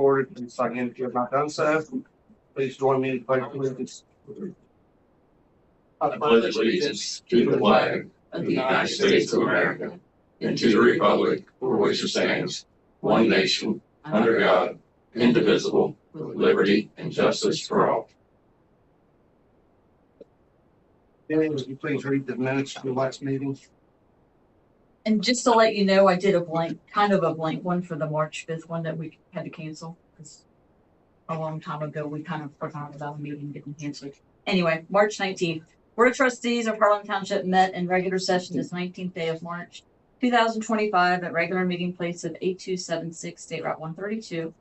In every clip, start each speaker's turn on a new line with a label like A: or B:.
A: recorded and signed in if you have not done so. Please join me in pledging allegiance.
B: I pledge allegiance to the flag of the United States of America and to the republic for which it stands, one nation, under God, indivisible, with liberty and justice for all.
A: Danny, would you please read the minutes of the last meeting?
C: And just to let you know, I did a blank one for the March 5th one that we had to cancel because a long time ago we kind of forgot about a meeting getting canceled. Anyway, March 19th. Board of Trustees of Harlan Township met in regular session this 19th day of March 2025 at regular meeting place of 8276 State Route 132.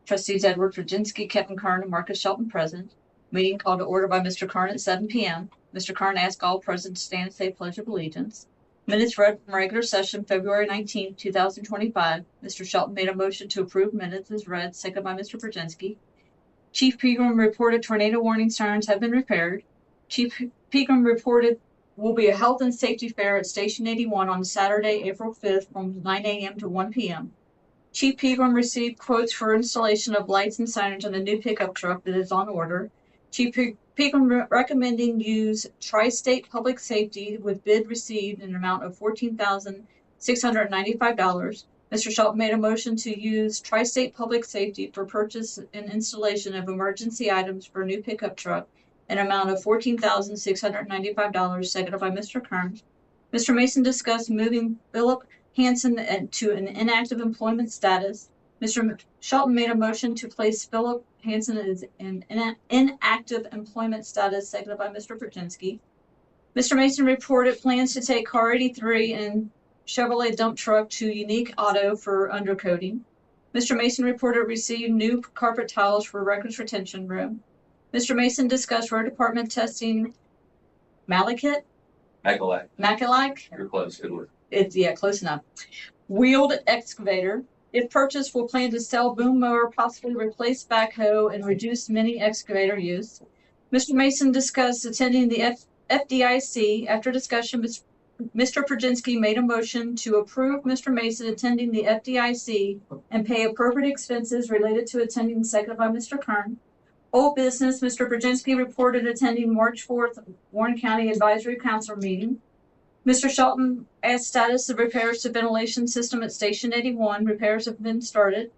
C: Trustees Edward Virginski, Kevin Kern, and Marcus Shelton present. Meeting called to order by Mr. Kern at 7 p.m. Mr. Kern asked all present to stand and say Pledge of Allegiance. Minutes read from regular session February 19, 2025. Mr. Shelton made a motion to approve minutes as read, seconded by Mr. Virginski. Chief Pegram reported tornado warning sirens have been repaired. Chief Pegram reported will be a health and safety fair at Station 81 on Saturday, April 5th from 9 a.m. to 1 p.m. Chief Pegram received quotes for installation of lights and signage on the new pickup truck that is on order. Chief Pegram recommending use Tri-State Public Safety with bid received in an amount of $14,695. Mr. Shelton made a motion to use Tri-State Public Safety for purchase and installation of emergency items for a new pickup truck in an amount of $14,695, seconded by Mr. Kern. Mr. Mason discussed moving Philip Hansen to an inactive employment status. Mr. Shelton made a motion to place Philip Hansen as in inactive employment status, seconded by Mr. Virginski. Mr. Mason reported plans to take Car 83 and Chevrolet dump truck to Unique Auto for undercoating. Mr. Mason reported received new carpet tiles for records retention room. Mr. Mason discussed road department testing Malachite.
B: You're close. Good work.
C: Close enough. Wheeled excavator. If purchased, will plan to sell boom mower, possibly replace backhoe, and reduce mini excavator use. Mr. Mason discussed attending the FDIC. After discussion, Mr. Virginski made a motion to approve Mr. Mason attending the FDIC and pay appropriate expenses related to attending, seconded by Mr. Kern. Old business, Mr. Virginski reported attending March 4th Warren County Advisory Council meeting. Mr. Shelton asked status of repairs to ventilation system at Station 81. Repairs have been started.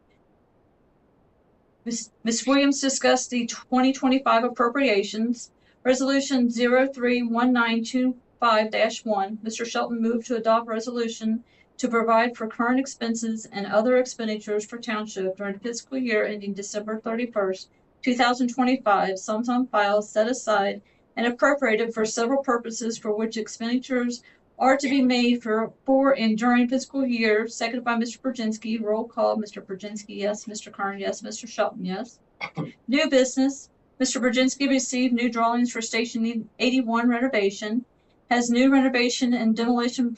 C: Ms. Williams discussed the 2025 appropriations. Resolution 031925-1. Mr. Shelton moved to adopt resolution to provide for current expenses and other expenditures for township during fiscal year ending December 31st, 2025. Sums on file set aside and appropriated for several purposes for which expenditures are to be made for and during fiscal year, seconded by Mr. Virginski. Roll call. Mr. Virginski, yes. Mr. Kern, yes. Mr. Shelton, yes. New business. Mr. Virginski received new drawings for Station 81 renovation. Has new renovation and demolition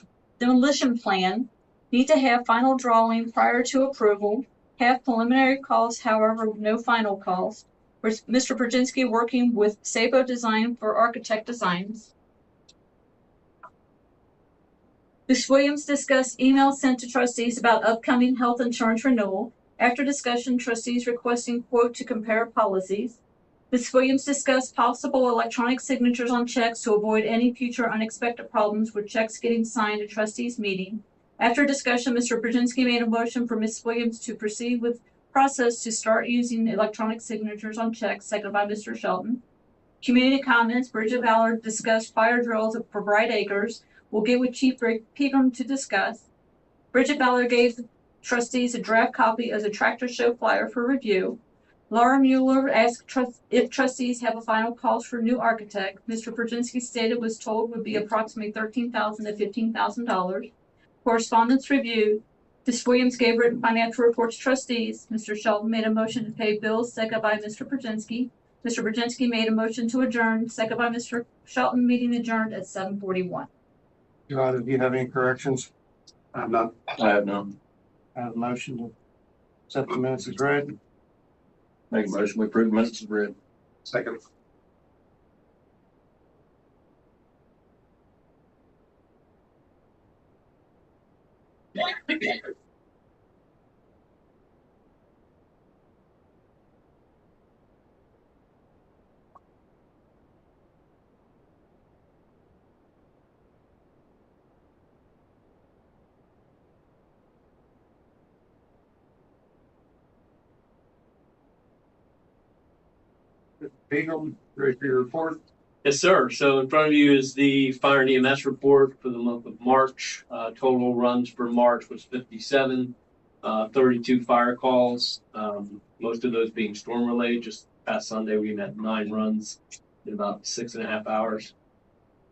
C: plan. Need to have final drawing prior to approval. Have preliminary costs, however, no final cost. Mr. Virginski working with Sabo Design for architect designs. Ms. Williams discussed emails sent to trustees about upcoming health insurance renewal. After discussion, trustees requesting quote to compare policies. Ms. Williams discussed possible electronic signatures on checks to avoid any future unexpected problems with checks getting signed at trustees meeting. After discussion, Mr. Virginski made a motion for Ms. Williams to proceed with process to start using electronic signatures on checks, seconded by Mr. Shelton. Community comments. Bridget Ballard discussed fire drills for Bright Acres. We'll get with Chief Pegram to discuss. Bridget Ballard gave trustees a draft copy of the tractor show flyer for review. Laura Mueller asked if trustees have a final cost for new architect. Mr. Virginski stated was told would be approximately $13,000 to $15,000. Correspondence review. Ms. Williams gave written financial reports to trustees. Mr. Shelton made a motion to pay bills, seconded by Mr. Virginski. Mr. Virginski made a motion to adjourn, seconded by Mr. Shelton. Meeting adjourned at 7:41.
A: Do either of you have any corrections? I have none.
B: I have none.
A: I have a motion to accept the minutes as read.
B: Make a motion. We approve minutes as read.
A: Second. Beagle, ready for your report?
D: Yes, sir. So in front of you is the fire and EMS report for the month of March. Total runs for March was 57, 32 fire calls, most of those being storm related. Just past Sunday, we had 9 runs in about 6.5 hours.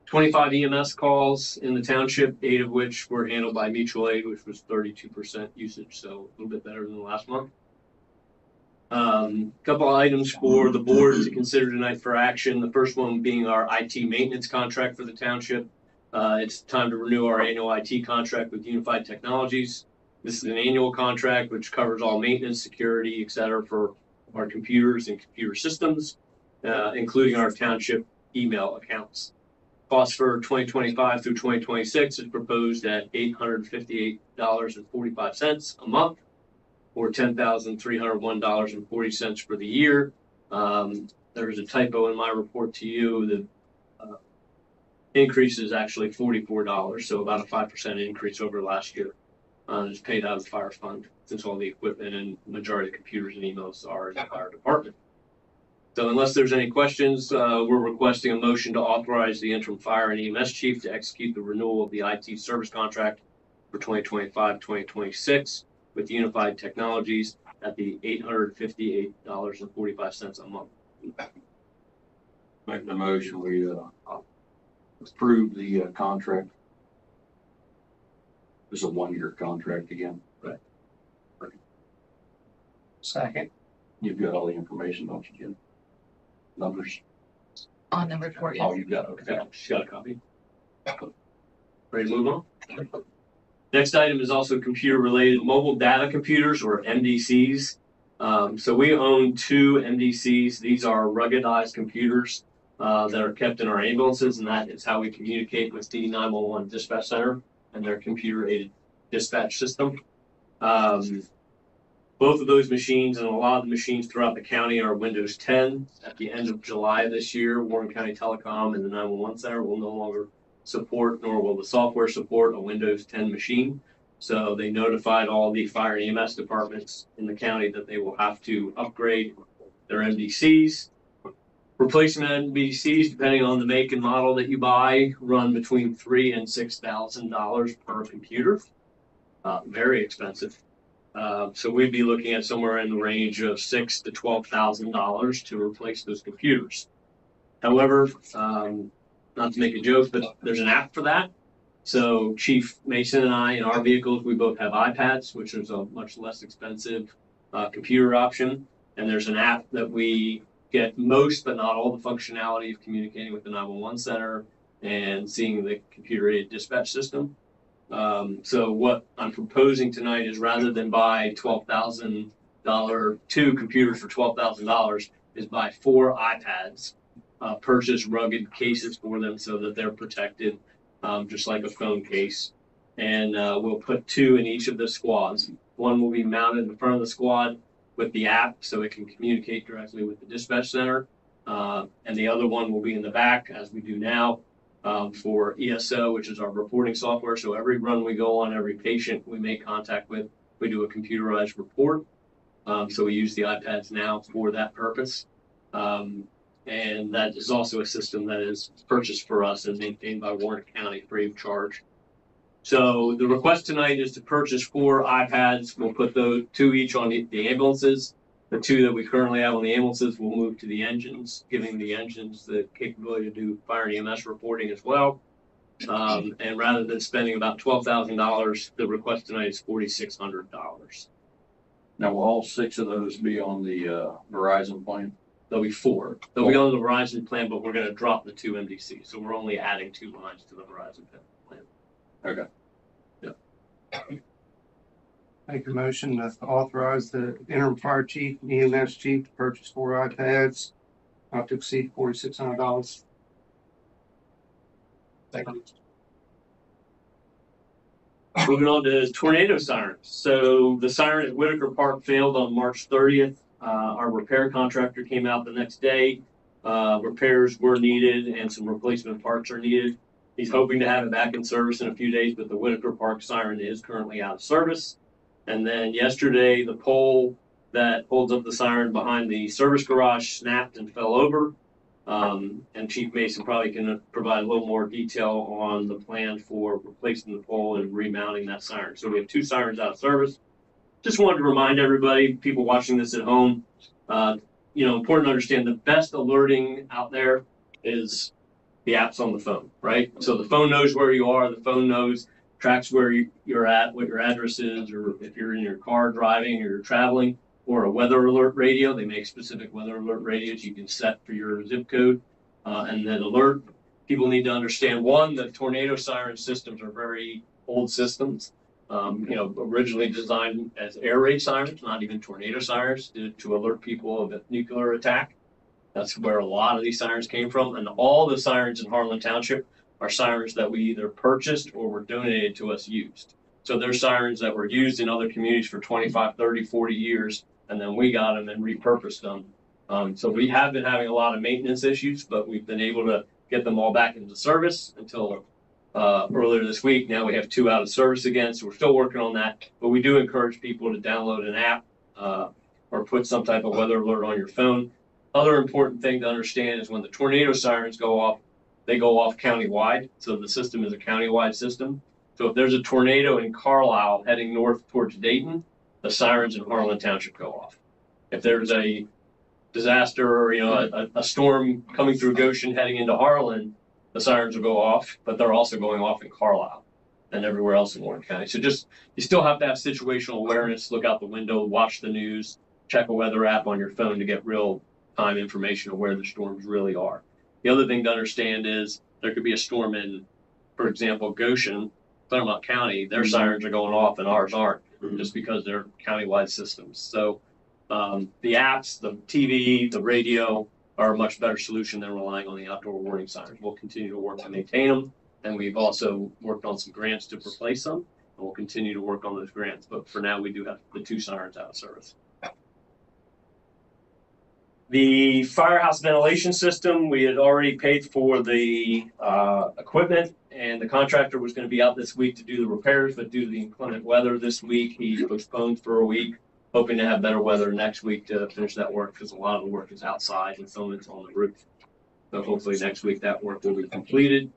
D: 25 EMS calls in the township, 8 of which were handled by mutual aid, which was 32% usage, so a little bit better than the last month. Couple of items for the board to consider tonight for action. The first one being our IT maintenance contract for the township. It's time to renew our annual IT contract with Unified Technologies. This is an annual contract which covers all maintenance, security, et cetera, for our computers and computer systems, including our township email accounts. Cost for 2025 through 2026 is proposed at $858.45 a month, or $10,301.40 for the year. There was a typo in my report to you. The increase is actually $44, so about a 5% increase over last year. It's paid out of the fire fund since all the equipment and majority of computers and emails are in the fire department. So unless there's any questions, we're requesting a motion to authorize the interim fire and EMS chief to execute the renewal of the IT service contract for 2025-2026 with Unified Technologies at the $858.45 a month.
B: Make the motion, we approve the contract. This is a 1-year contract again.
D: Right.
A: Second.
B: You've got all the information, don't you, Jim? Numbers?
C: On the report,
B: Oh,
C: yes.
B: you've got, okay.
D: She's got a copy. Ready to move on? Next item is also computer-related mobile data computers, or MDCs. So we own 2 MDCs. These are ruggedized computers that are kept in our ambulances, and that is how we communicate with the 911 dispatch center and their computer-aided dispatch system. Both of those machines and a lot of the machines throughout the county are Windows 10. At the end of July this year, Warren County Telecom and the 911 center will no longer support, nor will the software support, a Windows 10 machine. So they notified all the fire and EMS departments in the county that they will have to upgrade their MDCs. Replacement MDCs, depending on the make and model that you buy, run between $3,000 and $6,000 per computer. Very expensive. So we'd be looking at somewhere in the range of $6,000 to $12,000 to replace those computers. However, not to make a joke, but there's an app for that. So Chief Mason and I, in our vehicles, we both have iPads, which is a much less expensive computer option. And there's an app that we get most, but not all, the functionality of communicating with the 911 center and seeing the computer-aided dispatch system. So what I'm proposing tonight is, rather than buy $12,000, 2 computers for $12,000, is buy 4 iPads, purchase rugged cases for them so that they're protected, just like a phone case. And we'll put 2 in each of the squads. One will be mounted in front of the squad with the app so it can communicate directly with the dispatch center. And the other one will be in the back, as we do now, for ESO, which is our reporting software. So every run we go on, every patient we make contact with, we do a computerized report. So we use the iPads now for that purpose. And that is also a system that is purchased for us and maintained by Warren County free of charge. So the request tonight is to purchase 4 iPads. We'll put those 2 each on the ambulances. The 2 that we currently have on the ambulances will move to the engines, giving the engines the capability to do fire and EMS reporting as well. And rather than spending about $12,000, the request tonight is $4,600.
B: Now, will all 6 of those be on the Verizon plan?
D: There'll be 4. They'll be on the Verizon plan, but we're going to drop the 2 MDCs. So we're only adding 2 lines to the Verizon plan.
B: Okay.
A: Make a motion to authorize the interim fire chief and EMS chief to purchase 4 iPads, not to exceed $4,600. Second.
D: Moving on to tornado sirens. So the siren at Whitaker Park failed on March 30th. Our repair contractor came out the next day. Repairs were needed and some replacement parts are needed. He's hoping to have it back in service in a few days, but the Whitaker Park siren is currently out of service. And then yesterday, the pole that holds up the siren behind the service garage snapped and fell over. And Chief Mason probably can provide a little more detail on the plan for replacing the pole and remounting that siren. So we have 2 sirens out of service. Just wanted to remind everybody, people watching this at home, important to understand the best alerting out there is the apps on the phone, right? So the phone knows where you are, the phone tracks where you're at, what your address is, or if you're in your car driving or you're traveling, or a weather alert radio. They make specific weather alert radios you can set for your zip code and then alert. People need to understand, one, the tornado siren systems are very old systems. Originally designed as air raid sirens, not even tornado sirens, to alert people of a nuclear attack. That's where a lot of these sirens came from. And all the sirens in Harlan Township are sirens that we either purchased or were donated to us used. So they're sirens that were used in other communities for 25, 30, 40 years, and then we got them and repurposed them. So we have been having a lot of maintenance issues, but we've been able to get them all back into service until earlier this week. Now we have 2 out of service again, so we're still working on that. But we do encourage people to download an app or put some type of weather alert on your phone. Other important thing to understand is when the tornado sirens go off, they go off countywide. So the system is a countywide system. So if there's a tornado in Carlisle heading north towards Dayton, the sirens in Harlan Township go off. If there's a disaster or a storm coming through Goshen heading into Harlan, the sirens will go off, but they're also going off in Carlisle and everywhere else in Warren County. So you still have to have situational awareness, look out the window, watch the news, check a weather app on your phone to get real time information of where the storms really are. The other thing to understand is there could be a storm in, for example, Goshen, Claremont County, their sirens are going off and ours aren't, just because they're countywide systems. So the apps, the TV, the radio are a much better solution than relying on the outdoor warning sirens. We'll continue to work to maintain them, and we've also worked on some grants to replace them, and we'll continue to work on those grants. But for now, we do have the 2 sirens out of service. The firehouse ventilation system, we had already paid for the equipment, and the contractor was going to be out this week to do the repairs, but due to the inclement weather this week, he postponed for a week, hoping to have better weather next week to finish that work, because a lot of the work is outside and some of it's on the roof. So hopefully next week that work will be completed.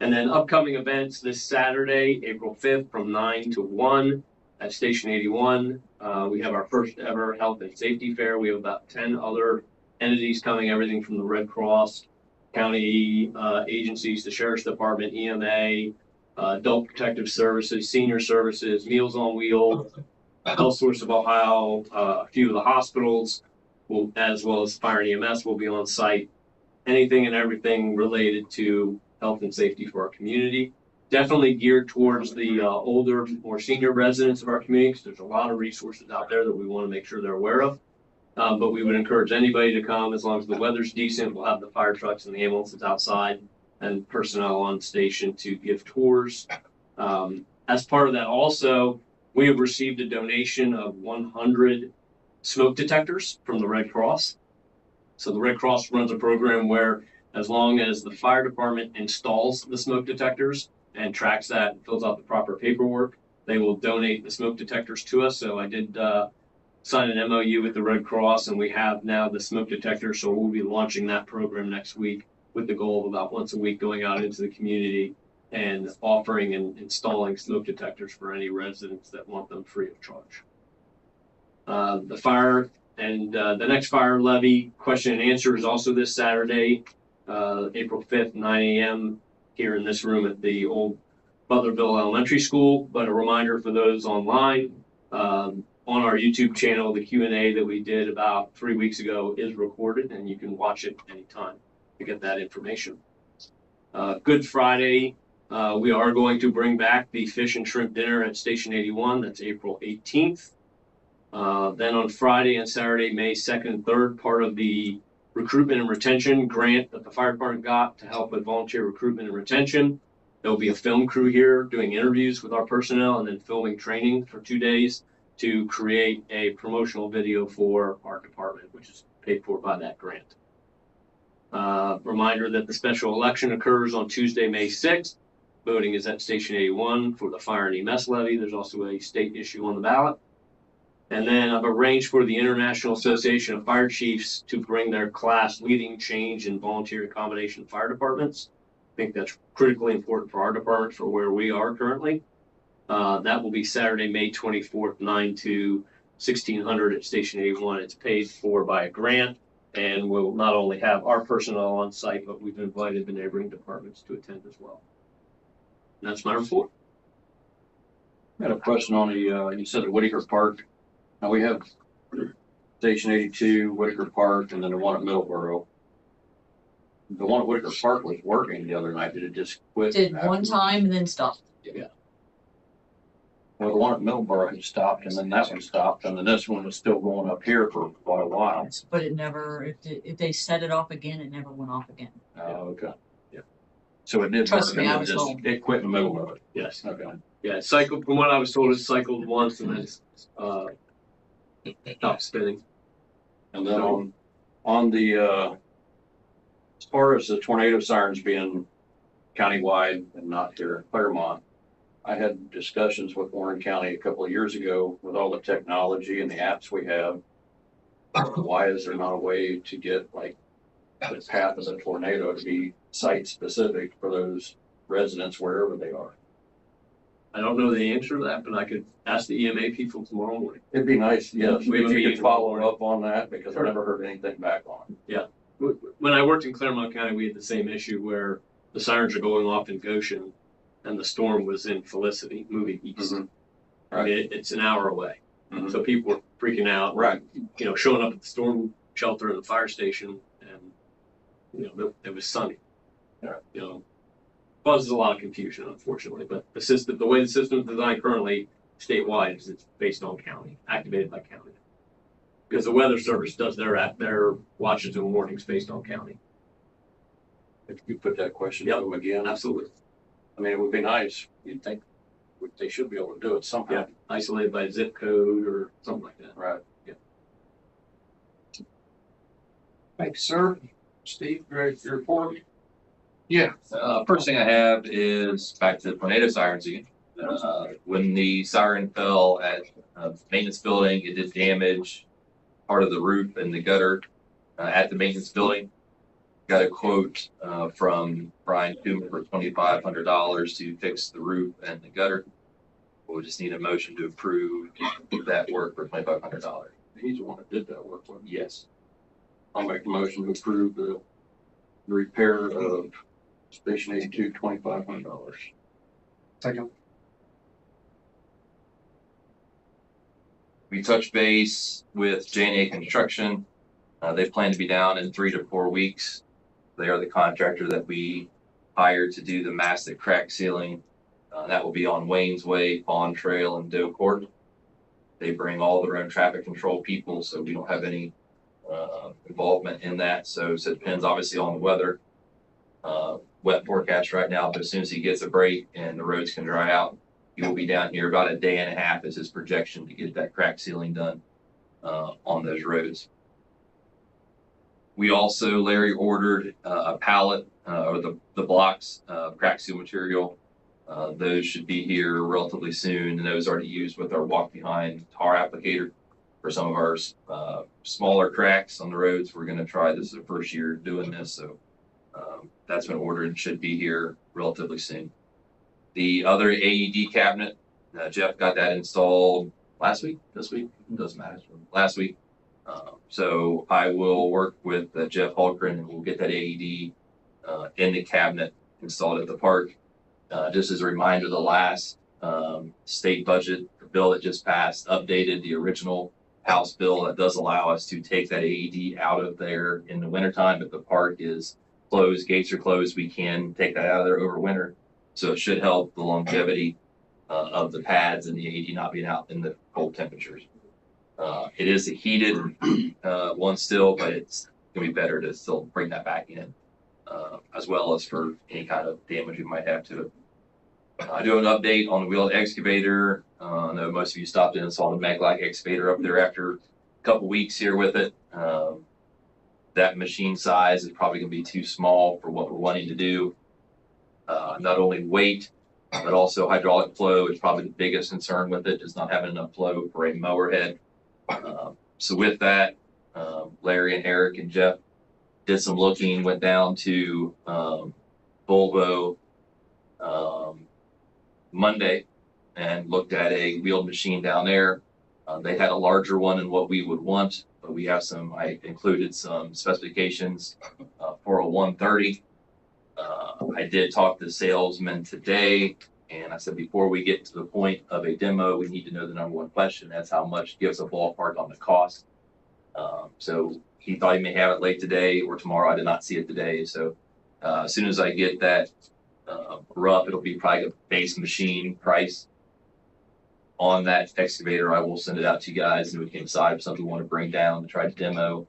D: And then upcoming events this Saturday, April 5th from 9 to 1 at Station 81. We have our first ever health and safety fair. We have about 10 other entities coming, everything from the Red Cross, county agencies, the Sheriff's Department, EMA, Adult Protective Services, Senior Services, Meals on Wheels, Health Source of Ohio, a few of the hospitals, as well as Fire and EMS will be on site. Anything and everything related to health and safety for our community. Definitely geared towards the older, more senior residents of our community, because there's a lot of resources out there that we want to make sure they're aware of. But we would encourage anybody to come as long as the weather's decent. We'll have the fire trucks and the ambulances outside and personnel on station to give tours. As part of that also, we have received a donation of 100 smoke detectors from the Red Cross. So the Red Cross runs a program where as long as the fire department installs the smoke detectors and tracks that and fills out the proper paperwork, they will donate the smoke detectors to us. So I did sign an MOU with the Red Cross, and we have now the smoke detector. So we'll be launching that program next week with the goal of about once a week going out into the community and offering and installing smoke detectors for any residents that want them free of charge. The fire and the next fire levy question and answer is also this Saturday, April 5th, 9 a.m. here in this room at the old Butlerville Elementary School. But a reminder for those online, on our YouTube channel, the Q&A that we did about 3 weeks ago is recorded, and you can watch it anytime to get that information. Good Friday, we are going to bring back the fish and shrimp dinner at Station 81. That's April 18th. Then on Friday and Saturday, May 2nd and 3rd, part of the recruitment and retention grant that the fire department got to help with volunteer recruitment and retention. There will be a film crew here doing interviews with our personnel and then filming training for 2 days to create a promotional video for our department, which is paid for by that grant. Reminder that the special election occurs on Tuesday, May 6th. Voting is at Station 81 for the fire and EMS levy. There's also a state issue on the ballot. And then I've arranged for the International Association of Fire Chiefs to bring their class leading change in volunteer and combination fire departments. I think that's critically important for our department for where we are currently. That will be Saturday, May 24th, 9 to 1600 at Station 81. It's paid for by a grant, and we'll not only have our personnel on site, but we've invited the neighboring departments to attend as well. And that's my report.
B: I had a question on the, you said the Whitaker Park. Now we have Station 82, Whitaker Park, and then the one at Middleborough. The one at Whitaker Park was working the other night. Did it just quit?
C: Did one time and then stopped.
B: Well, the one at Middleborough had stopped, and then that one stopped, and then this one was still going up here for quite a while.
C: But it never, if they set it off again, it never went off again.
B: Oh, okay.
D: Yeah.
B: So it did
C: Trust
B: work,
C: me,
B: and
C: I
B: it
C: was
B: just,
C: told.
B: it quit in the middle of it.
D: Yes.
B: Okay.
D: Yeah, it cycled, from what I was told, it cycled once and then stopped spinning.
B: And then on the, as far as the tornado sirens being countywide and not here in Claremont, I had discussions with Warren County a couple of years ago with all the technology and the apps we have. Why is there not a way to get like the path of a tornado to be site specific for those residents wherever they are?
D: I don't know the answer to that, but I could ask the EMA people tomorrow morning.
B: It'd be nice, yes,
D: We have
B: if
D: a
B: you
D: meeting
B: could follow
D: tomorrow
B: up on that, because I never heard anything back on it.
D: When I worked in Claremont County, we had the same issue where the sirens are going off in Goshen and the storm was in Felicity, moving east.
B: Mhm.
D: I mean, it's an hour away.
B: Mhm.
D: So people were freaking out.
B: Right.
D: You know, showing up at the storm shelter and the fire station, and, you know, it was sunny.
B: Yeah.
D: You know, causes a lot of confusion, unfortunately, but the way the system is designed currently statewide is it's based on county, activated by county. Because the weather service does their watches and warnings based on county.
B: If you put that question to
D: Yep.
B: them again,
D: Absolutely.
B: I mean, it would be nice. You'd think they should be able to do it somehow.
D: Yeah. Isolated by zip code or something like that.
B: Right.
A: Thank you, sir. Steve, ready for your report?
E: Yeah, first thing I have is back to the tornado sirens again. When the siren fell at maintenance building, it did damage part of the roof and the gutter at the maintenance building. Got a quote from Brian Coomer for $2,500 to fix the roof and the gutter. We'll just need a motion to approve that work for $2,500.
B: He's the one that did that work with me.
E: Yes.
B: I'll make the motion to approve the repair of Station 82, $2,500.
A: Second.
E: We touched base with J&A Construction. They plan to be down in 3 to 4 weeks. They are the contractor that we hired to do the mastic crack sealing. That will be on Wayne's Way, Pond Trail, and Doe Court. They bring all their own traffic control people, so we don't have any involvement in that. So it depends obviously on the weather. Wet forecast right now, but as soon as he gets a break and the roads can dry out, he will be down here about a day and a half is his projection to get that crack sealing done on those roads. We also, Larry ordered a pallet or the blocks of crack seal material. Those should be here relatively soon, and those are to use with our walk behind tar applicator for some of our smaller cracks on the roads. We're going to try, this is the first year doing this, so that's been ordered and should be here relatively soon. The other AED cabinet, Jeff got that installed last week, this week, doesn't matter, last week. So I will work with Jeff Holgren and we'll get that AED in the cabinet installed at the park. Just as a reminder, the last state budget bill that just passed updated the original House bill that does allow us to take that AED out of there in the wintertime. If the park is closed, gates are closed, we can take that out of there over winter. So it should help the longevity of the pads and the AED not being out in the cold temperatures. It is a heated one still, but it's going to be better to still bring that back in, as well as for any kind of damage we might have to it. I do an update on the wheeled excavator. I know most of you stopped in and saw the Maglite excavator up there after a couple weeks here with it. That machine size is probably going to be too small for what we're wanting to do. Not only weight, but also hydraulic flow is probably the biggest concern with it, is not having enough flow for a mower head. So with that, Larry and Eric and Jeff did some looking, went down to Volvo Monday and looked at a wheeled machine down there. They had a larger one than what we would want, but we have some, I included some specifications for a 130. I did talk to the salesman today, and I said, before we get to the point of a demo, we need to know the number one question. That's how much, gives a ballpark on the cost. So he thought he may have it late today or tomorrow. I did not see it today. So as soon as I get that rough, it'll be probably a base machine price on that excavator. I will send it out to you guys, and we can decide if something we want to bring down to try to demo.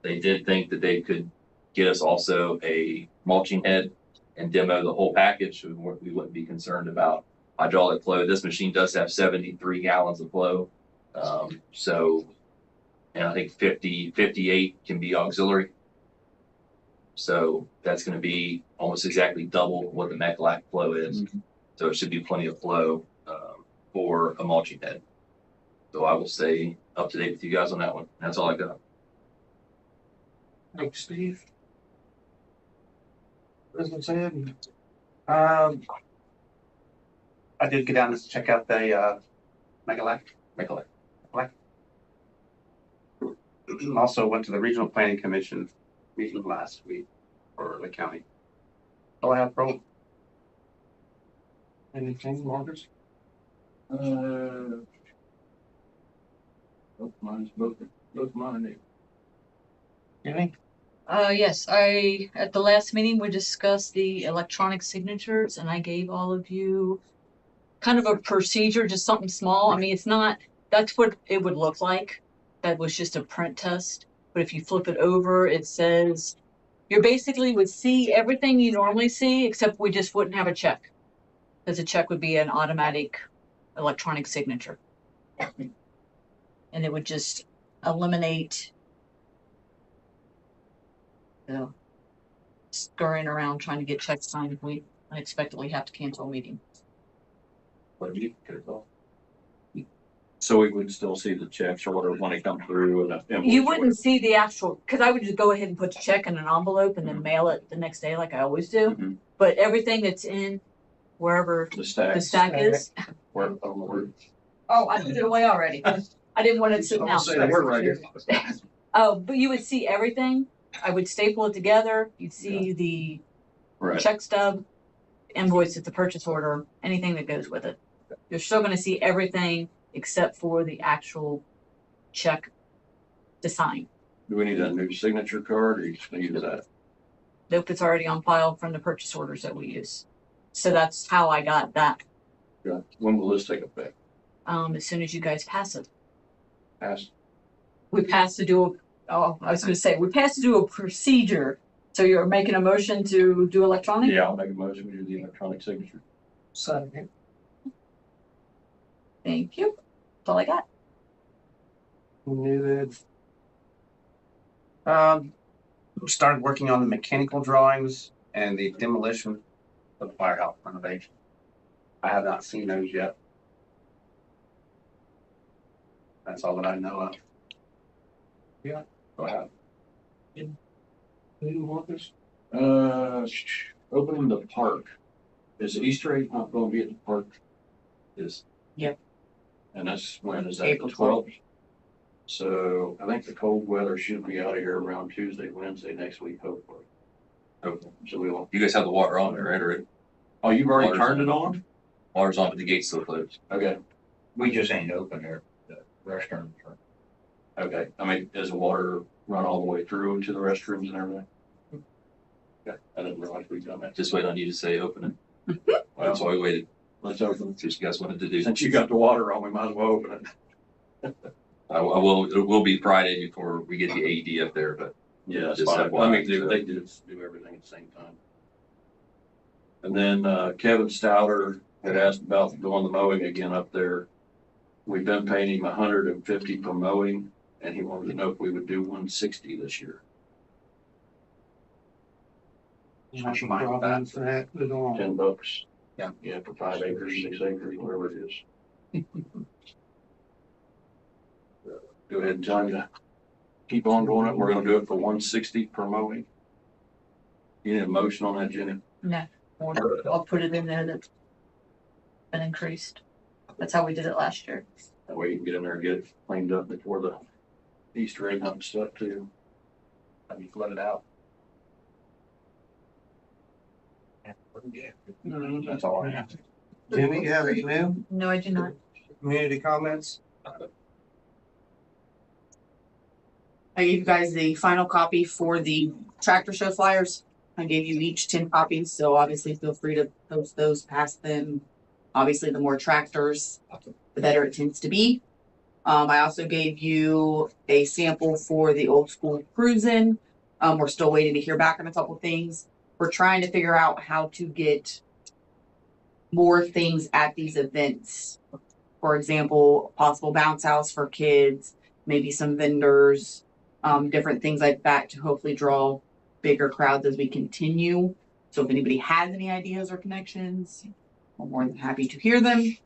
E: They did think that they could get us also a mulching head and demo the whole package. So we wouldn't be concerned about hydraulic flow. This machine does have 73 gallons of flow. And I think 58 can be auxiliary. So that's going to be almost exactly double what the Mechlac flow is. Mm-hmm. So it should be plenty of flow for a mulching head. So I will stay up to date with you guys on that one. That's all I got.
A: Thanks, Steve. Business head.
F: I did get down to check out the Mechlac. Also went to the Regional Planning Commission meeting last week for the county. All I have, bro.
A: Anything, Marcus?
B: Both mine.
A: Any?
C: Yes, at the last meeting, we discussed the electronic signatures, and I gave all of you kind of a procedure, just something small. I mean, it's not, that's what it would look like. That was just a print test. But if you flip it over, it says, you basically would see everything you normally see, except we just wouldn't have a check. Because a check would be an automatic electronic signature. And it would just eliminate scurrying around trying to get checks signed if we unexpectedly have to cancel a meeting.
B: So we would still see the checks or whatever when they come through. And
C: You wouldn't see the actual, because I would just go ahead and put the check in an envelope and then mail it the next day like I always do.
B: Mm-hmm.
C: But everything that's in wherever
B: the stack
C: is. Oh, I put it away already. I didn't want it sitting out.
B: Say the word right here.
C: Oh, but you would see everything. I would staple it together. You'd see the check stub, invoice at the purchase order, anything that goes with it. You're still going to see everything except for the actual check to sign.
B: Do we need a new signature card, or you just use that?
C: Nope, it's already on file from the purchase orders that we use. So that's how I got that.
B: Yeah. When will this take effect?
C: As soon as you guys pass it.
B: Pass.
C: We passed to do we passed to do a procedure. So you're making a motion to do electronic?
B: Yeah, I'll make a motion to do the electronic signature.
A: Second.
C: Thank you. That's all I got.
A: Knew that.
F: Started working on the mechanical drawings and the demolition of the firehouse renovation. I have not seen those yet. That's all that I know of.
A: Yeah.
F: Go ahead.
A: Any Marcus?
B: Opening the park. Is Easter egg not going to be at the park? Is.
C: Yep.
B: And that's when is that?
A: April
B: the 12th? So I think the cold weather should be out of here around Tuesday, Wednesday next week, hopefully. Okay. So we will.
E: You guys have the water on there, right? Or
B: Oh, you've already
E: Water's
B: turned it on?
E: water's on, but the gate's still closed.
B: Okay.
G: We just ain't open there, the restrooms.
B: Okay. I mean, does the water run all the way through to the restrooms and everything? Okay. I didn't realize we'd done that.
E: Just wait on you to say open it.
B: Well,
E: That's why we waited.
B: let's open it.
E: Just you guys wanted to do.
B: Since you got the water on, we might as well open it.
E: I will. It will be Friday before we get the AED up there, but
B: Yeah, that's
E: Just
B: fine.
E: FYI,
B: I mean,
E: so.
B: they do everything at the same time. And then Kevin Stouter had asked about doing the mowing again up there. We've been paying him $150 per mowing, and he wanted to know if we would do 160 this year.
F: Would you mind with that?
A: For that, put it on.
B: $10.
F: Yeah.
B: Yeah, for 5 acres, 6 acres, whatever it is. go ahead and tell you to keep on going up. We're gonna do it for 160 per mowing. You need a motion on that, Jenny?
C: No, I'll put it in there that's been increased. That's how we did it last year.
B: That way you can get in there and get it cleaned up before the Easter egg hunt stuff too.
F: Have you flooded out?
A: That's all I have. Jimmy, you have any new
C: No, I do not.
A: community comments?
H: I gave you guys the final copy for the tractor show flyers. I gave you each 10 copies, so obviously feel free to post those, pass them. Obviously, the more tractors, the better it tends to be. I also gave you a sample for the old school cruising. We're still waiting to hear back on a couple things. We're trying to figure out how to get more things at these events. For example, possible bounce house for kids, maybe some vendors, different things like that to hopefully draw bigger crowds as we continue. So if anybody has any ideas or connections, I'm more than happy to hear them.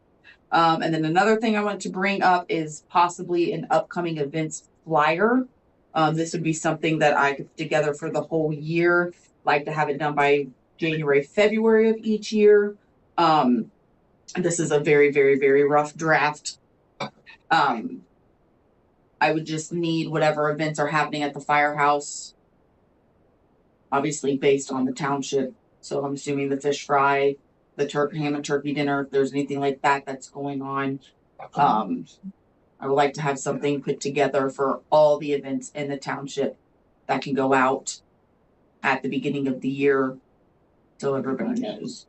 H: And then another thing I want to bring up is possibly an upcoming events flyer. This would be something that I could put together for the whole year. Like to have it done by January, February of each year. This is a very, very, very rough draft. I would just need whatever events are happening at the firehouse, obviously based on the township. So I'm assuming the fish fry, the ham and turkey dinner, if there's anything like that that's going on. I would like to have something put together for all the events in the township that can go out at the beginning of the year so everybody knows.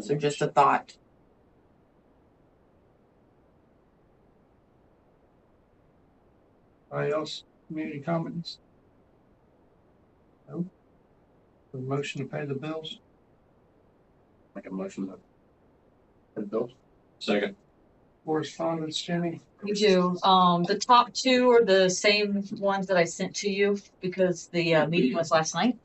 H: So just a thought.
A: Anybody else, community comments? No? A motion to pay the bills?
F: Make a motion to pay the bills.
B: Second.
A: Correspondence, Jenny?
C: We do. The top two are the same ones that I sent to you because the meeting was last night.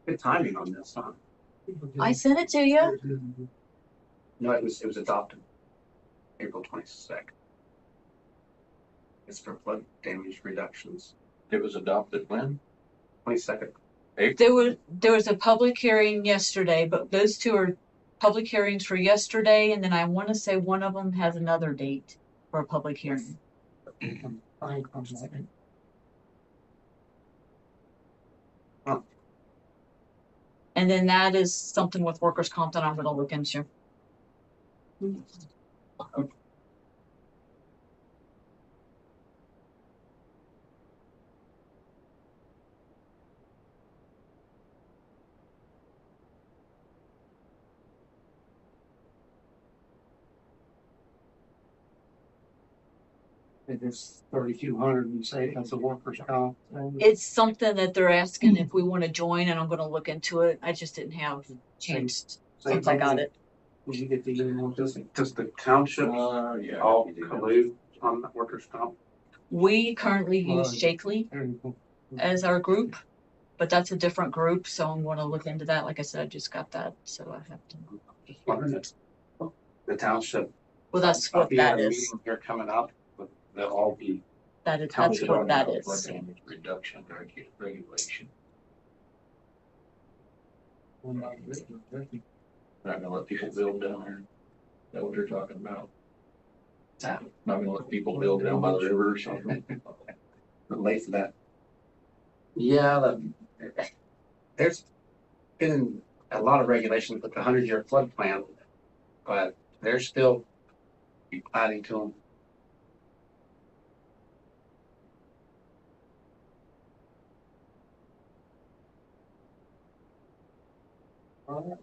F: Good timing on this, huh?
C: I sent it to you.
F: No, it was adopted April 22nd. It's for flood damage reductions.
B: It was adopted when?
F: 22nd.
C: There was a public hearing yesterday, but those two are public hearings for yesterday, and then I want to say one of them has another date for a public hearing. And then that is something with workers' comp that I'm going to look into.
A: There's 3,200 and say that's a workers' comp.
C: It's something that they're asking if we want to join, and I'm going to look into it. I just didn't have a chance since I got it.
A: Did you get the email?
F: Does the township
B: Yeah.
F: all collude on the workers' comp?
C: We currently use Shakely
A: There you go.
C: as our group, but that's a different group, so I'm going to look into that. Like I said, I just got that, so I have to.
F: Just wondering if the township.
C: Well, that's
F: I'll
C: what
F: be at
C: that
F: a
C: is.
F: meeting here coming up, but they'll all be.
C: That's
F: Township
C: what that
G: Flood
C: is.
G: damage reduction regulation.
B: Not gonna let people build down there. Is that what you're talking about? Not gonna let people build down by the river or something?
F: Late for that. Yeah, there's been a lot of regulations with the 100-year flood plan, but they're still adding to them.
A: All right.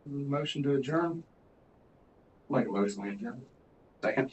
A: Motion to adjourn.
B: Like a motion, we adjourn.
F: Second.